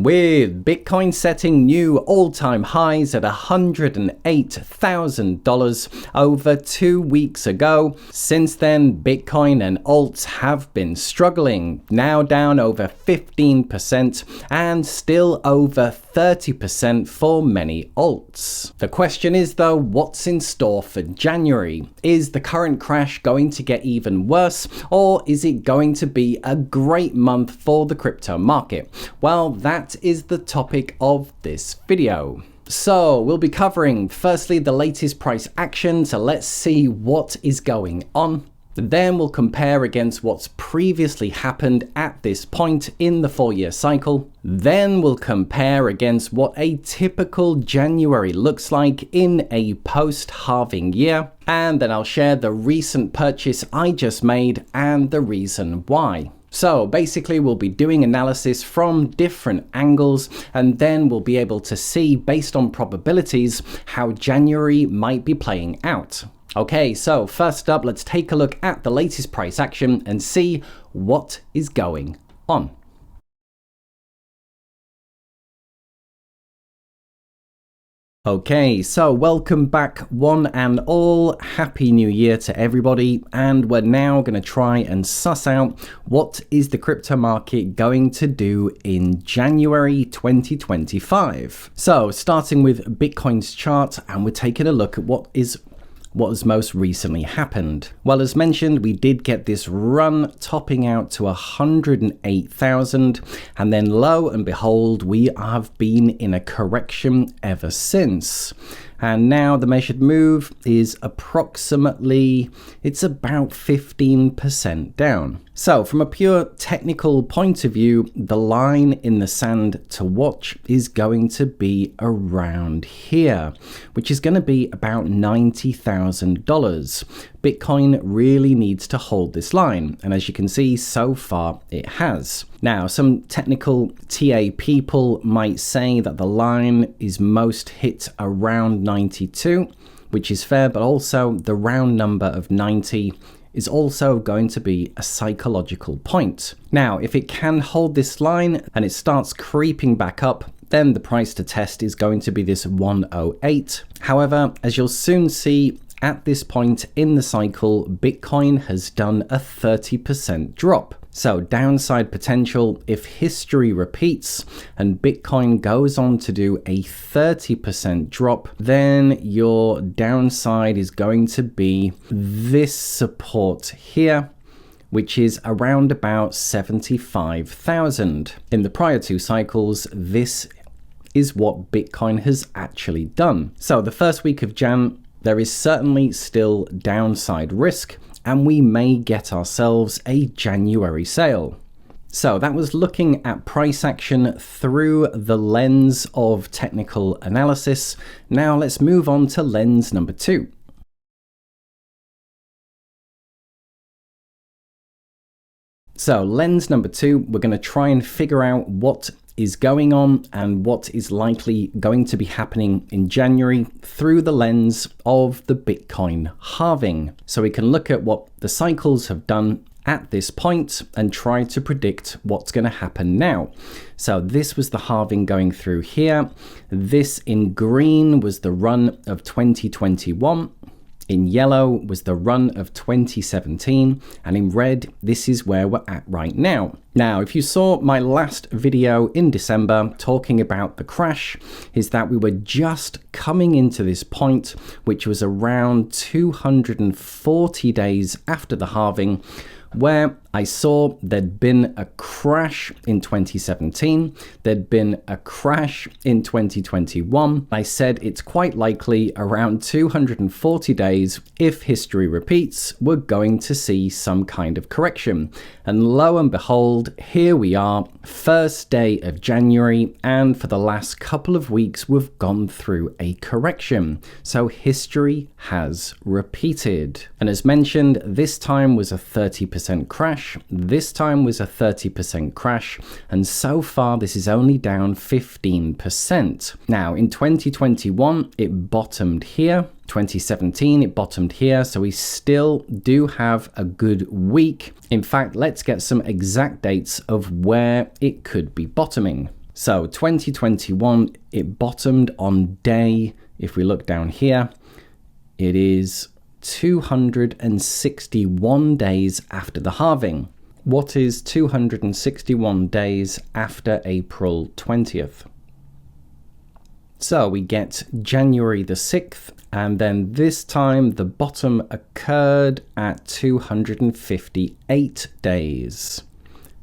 with Bitcoin setting new all-time highs at $108,000 over 2 weeks ago. Since then, Bitcoin and alts have been struggling, now down over 15% and still over 30% for many alts. The question is though, what's in store for January? Is the current crash going to get even worse, or is it going to be a great month for the crypto market? Well, that is the topic of this video. So we'll be covering firstly the latest price action, so let's see what is going on. Then we'll compare against what's previously happened at this point in the 4-year cycle. Then we'll compare against what a typical January looks like in a post-halving year. And then I'll share the recent purchase I just made and the reason why. So basically we'll be doing analysis from different angles, and then we'll be able to see based on probabilities how January might be playing out. Okay, so first up, let's take a look at the latest price action and see what is going on. Okay, so welcome back one and all. Happy New Year to everybody, and we're now going to try and suss out what is the crypto market going to do in January 2025. So starting with Bitcoin's chart, and we're taking a look at what has most recently happened. Well, as mentioned, we did get this run topping out to 108,000, and then lo and behold, we have been in a correction ever since. And now the measured move is approximately, it's about 15% down. So from a pure technical point of view, the line in the sand to watch is going to be around here, which is going to be about $90,000. Bitcoin really needs to hold this line, and as you can see, so far it has. Now, some technical TA people might say that the line is most hit around 92, which is fair, but also the round number of 90 is also going to be a psychological point. Now, if it can hold this line and it starts creeping back up, then the price to test is going to be this 108. However, as you'll soon see, at this point in the cycle, Bitcoin has done a 30% drop. So downside potential, if history repeats and Bitcoin goes on to do a 30% drop, then your downside is going to be this support here, which is around about 75,000. In the prior 2 cycles, this is what Bitcoin has actually done. So the first week of Jan, there is certainly still downside risk, and we may get ourselves a January sale. So that was looking at price action through the lens of technical analysis. Now let's move on to lens number 2. So lens number 2, we're going to try and figure out what is going on and what is likely going to be happening in January through the lens of the Bitcoin halving. So we can look at what the cycles have done at this point and try to predict what's going to happen now. So this was the halving going through here. This in green was the run of 2021. In yellow was the run of 2017, and in red, this is where we're at right now. Now, if you saw my last video in December talking about the crash, is that we were just coming into this point, which was around 240 days after the halving, where I saw there'd been a crash in 2017, there'd been a crash in 2021. I said it's quite likely around 240 days, if history repeats, we're going to see some kind of correction. And lo and behold, here we are, first day of January, and for the last couple of weeks, we've gone through a correction. So history has repeated. And as mentioned, this time was a 30% crash. This time was a 30% crash, and so far this is only down 15%. Now in 2021 it bottomed here, 2017 it bottomed here, so we still do have a good week. In fact, let's get some exact dates of where it could be bottoming. So 2021, it bottomed on day, if we look down here, it is 261 days after the halving. What is 261 days after April 20th? So we get January the 6th, and then this time the bottom occurred at 258 days.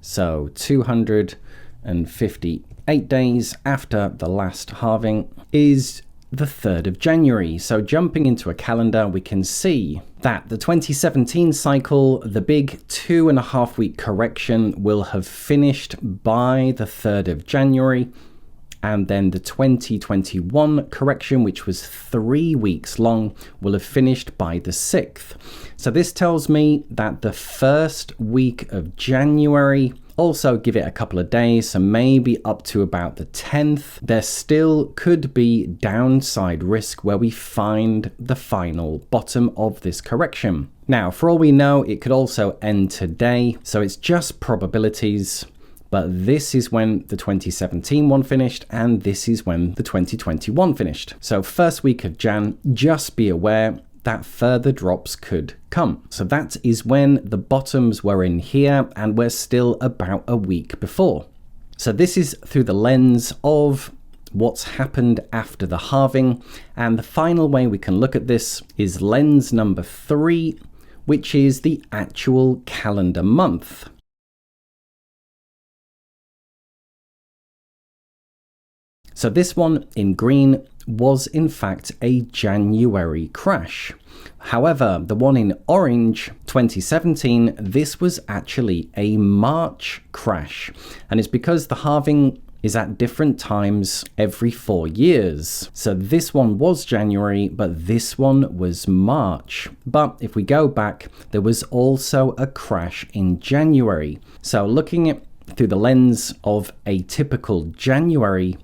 So 258 days after the last halving is the 3rd of January. So jumping into a calendar, we can see that the 2017 cycle, the big 2.5 week correction, will have finished by the 3rd of January. And then the 2021 correction, which was 3 weeks long, will have finished by the 6th. So this tells me that the first week of January, also give it a couple of days, so maybe up to about the 10th, there still could be downside risk where we find the final bottom of this correction. Now, for all we know, it could also end today, so it's just probabilities. But this is when the 2017 one finished, and this is when the 2021 finished. So first week of Jan, just be aware that further drops could come. So that is when the bottoms were in here, and we're still about a week before. So this is through the lens of what's happened after the halving. And the final way we can look at this is lens number 3, which is the actual calendar month. So this one in green was in fact a January crash. However, the one in orange, 2017, this was actually a March crash. And it's because the halving is at different times every 4 years. So this one was January, but this one was March. But if we go back, there was also a crash in January. So looking at through the lens of a typical January,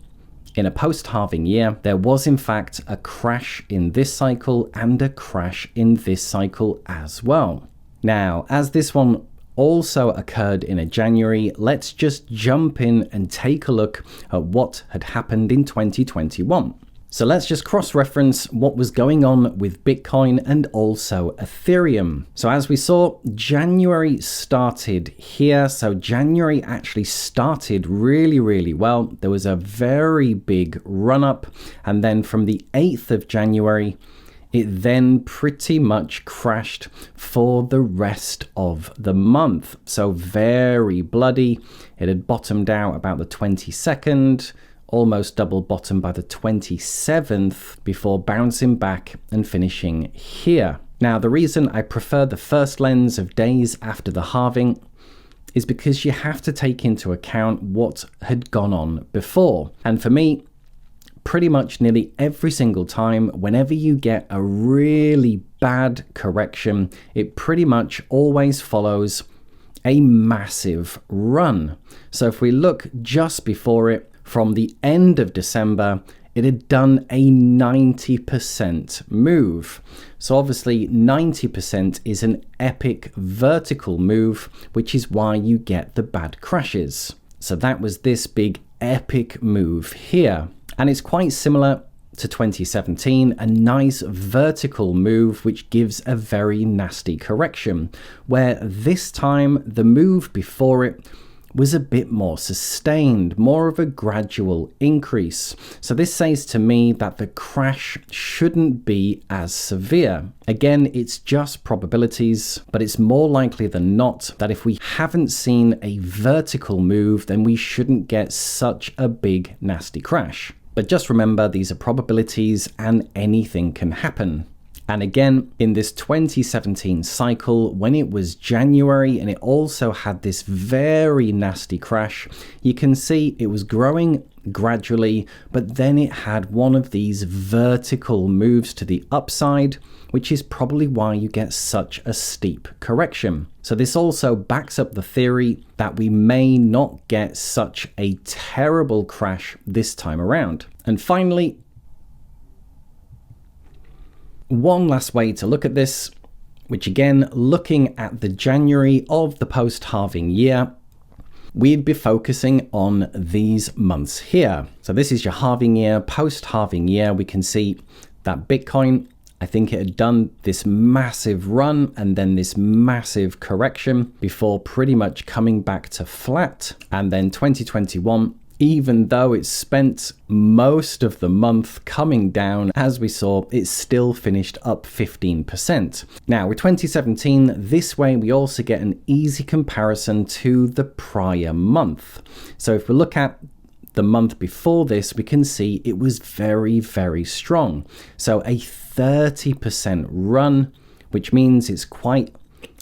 in a post-halving year, there was in fact a crash in this cycle and a crash in this cycle as well. Now, as this one also occurred in a January, let's just jump in and take a look at what had happened in 2021. So let's just cross-reference what was going on with Bitcoin and also Ethereum. So as we saw, January started here. So January actually started really, really well. There was a very big run-up. And then from the 8th of January, it then pretty much crashed for the rest of the month. So very bloody. It had bottomed out about the 22nd, almost double bottom by the 27th before bouncing back and finishing here. Now, the reason I prefer the first lens of days after the halving is because you have to take into account what had gone on before. And for me, pretty much nearly every single time, whenever you get a really bad correction, it pretty much always follows a massive run. So if we look just before it, from the end of December, it had done a 90% move. So obviously 90% is an epic vertical move, which is why you get the bad crashes. So that was this big epic move here. And it's quite similar to 2017, a nice vertical move, which gives a very nasty correction, where this time the move before it was a bit more sustained, more of a gradual increase. So this says to me that the crash shouldn't be as severe. Again, it's just probabilities, but it's more likely than not that if we haven't seen a vertical move, then we shouldn't get such a big, nasty crash. But just remember, these are probabilities and anything can happen. And again, in this 2017 cycle, when it was January and it also had this very nasty crash, you can see it was growing gradually, but then it had one of these vertical moves to the upside, which is probably why you get such a steep correction. So this also backs up the theory that we may not get such a terrible crash this time around. And finally, one last way to look at this, which again, looking at the January of the post-halving year, we'd be focusing on these months here. So this is your halving year. Post halving year, we can see that Bitcoin, I think it had done this massive run and then this massive correction before pretty much coming back to flat. And then 2021, even though it spent most of the month coming down, as we saw, it still finished up 15%. Now with 2017, this way we also get an easy comparison to the prior month. So if we look at the month before this, we can see it was very, very strong. So a 30% run, which means it's quite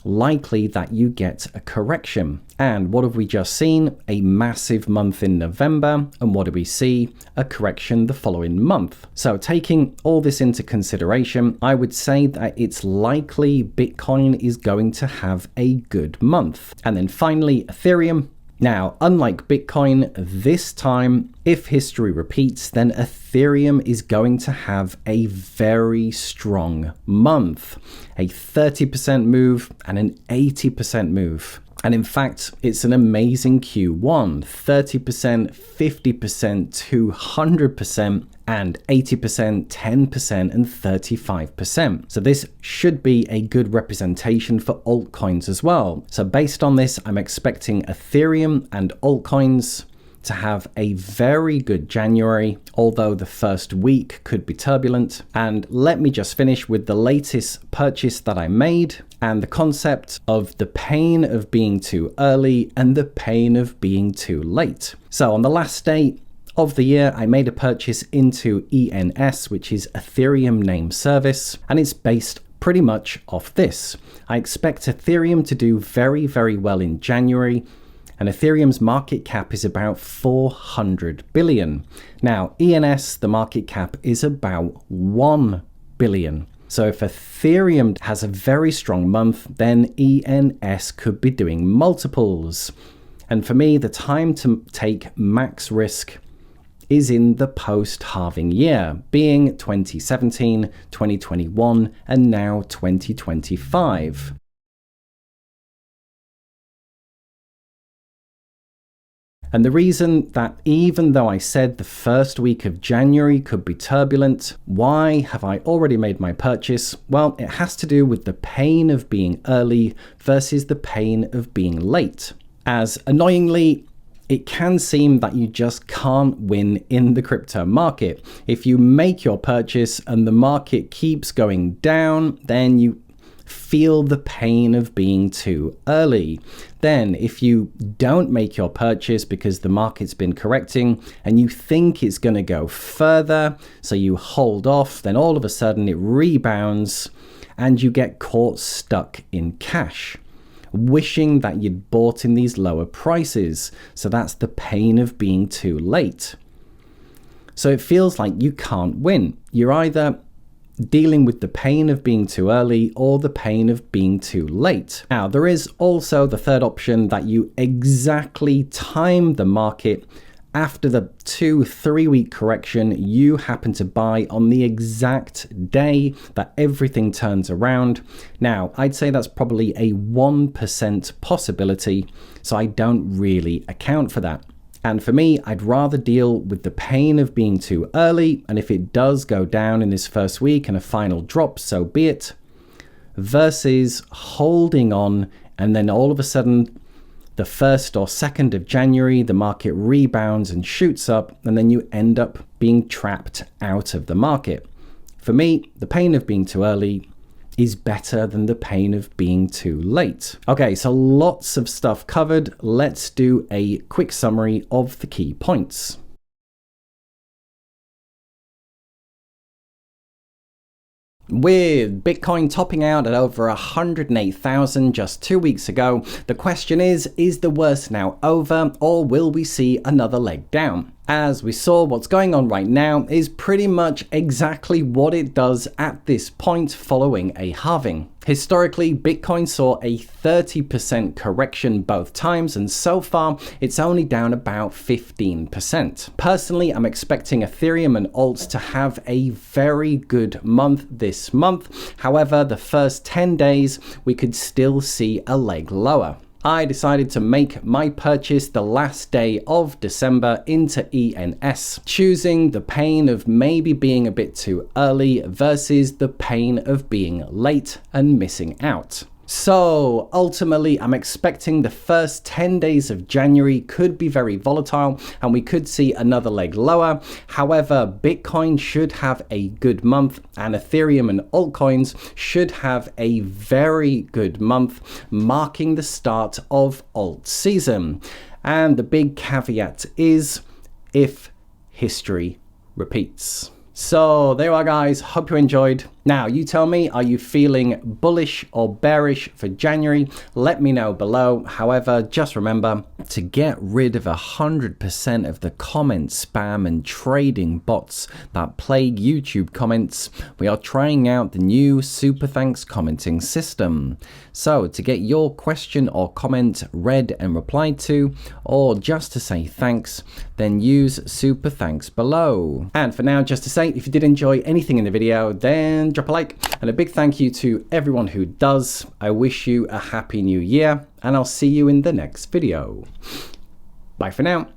likely that you get a correction. And what have we just seen? A massive month in November. And what do we see? A correction the following month. So taking all this into consideration, I would say that it's likely Bitcoin is going to have a good month. And then finally, Ethereum. Now, unlike Bitcoin, this time, if history repeats, then Ethereum is going to have a very strong month, a 30% move and an 80% move. And in fact, it's an amazing Q1, 30%, 50%, 200%, and 80%, 10%, and 35%. So this should be a good representation for altcoins as well. So based on this, I'm expecting Ethereum and altcoins to have a very good January, although the first week could be turbulent. And let me just finish with the latest purchase that I made and the concept of the pain of being too early and the pain of being too late. So on the last day of the year, I made a purchase into ENS, which is Ethereum Name Service, and it's based pretty much off this. I expect Ethereum to do very, very well in January, and Ethereum's market cap is about 400 billion. Now, ENS, the market cap is about 1 billion. So if Ethereum has a very strong month, then ENS could be doing multiples. And for me, the time to take max risk is in the post-halving year, being 2017, 2021, and now 2025. And the reason that even though I said the first week of January could be turbulent, why have I already made my purchase? Well, it has to do with the pain of being early versus the pain of being late. As annoyingly, it can seem that you just can't win in the crypto market. If you make your purchase and the market keeps going down, then you feel the pain of being too early. Then if you don't make your purchase because the market's been correcting and you think it's going to go further, so you hold off, then all of a sudden it rebounds and you get caught stuck in cash, wishing that you'd bought in these lower prices. So that's the pain of being too late. So it feels like you can't win. You're either dealing with the pain of being too early or the pain of being too late. Now, there is also the third option that you exactly time the market after the 2-3 week correction. You happen to buy on the exact day that everything turns around. Now, I'd say that's probably a 1% possibility, so I don't really account for that. And for me, I'd rather deal with the pain of being too early, and if it does go down in this first week and a final drop, so be it, versus holding on and then all of a sudden the 1st or 2nd of January, the market rebounds and shoots up, and then you end up being trapped out of the market. For me, the pain of being too early is better than the pain of being too late. Okay, so lots of stuff covered. Let's do a quick summary of the key points. With Bitcoin topping out at over 108,000 just 2 weeks ago, the question is the worst now over, or will we see another leg down? As we saw, what's going on right now is pretty much exactly what it does at this point following a halving. Historically, Bitcoin saw a 30% correction both times, and so far it's only down about 15%. Personally, I'm expecting Ethereum and alts to have a very good month this month. However, the first 10 days we could still see a leg lower. I decided to make my purchase the last day of December into ENS, choosing the pain of maybe being a bit too early versus the pain of being late and missing out. So ultimately, I'm expecting the first 10 days of January could be very volatile and we could see another leg lower. However, Bitcoin should have a good month and Ethereum and altcoins should have a very good month, marking the start of alt season. And the big caveat is if history repeats. So there you are, guys. Hope you enjoyed. Now, you tell me, are you feeling bullish or bearish for January? Let me know below. However, just remember to get rid of 100% of the comment spam and trading bots that plague YouTube comments. We are trying out the new SuperThanks Commenting system. So to get your question or comment read and replied to, or just to say thanks, then use SuperThanks below. And for now, just to say, if you did enjoy anything in the video, then drop a like, and a big thank you to everyone who does. I wish you a happy new year, and I'll see you in the next video. Bye for now.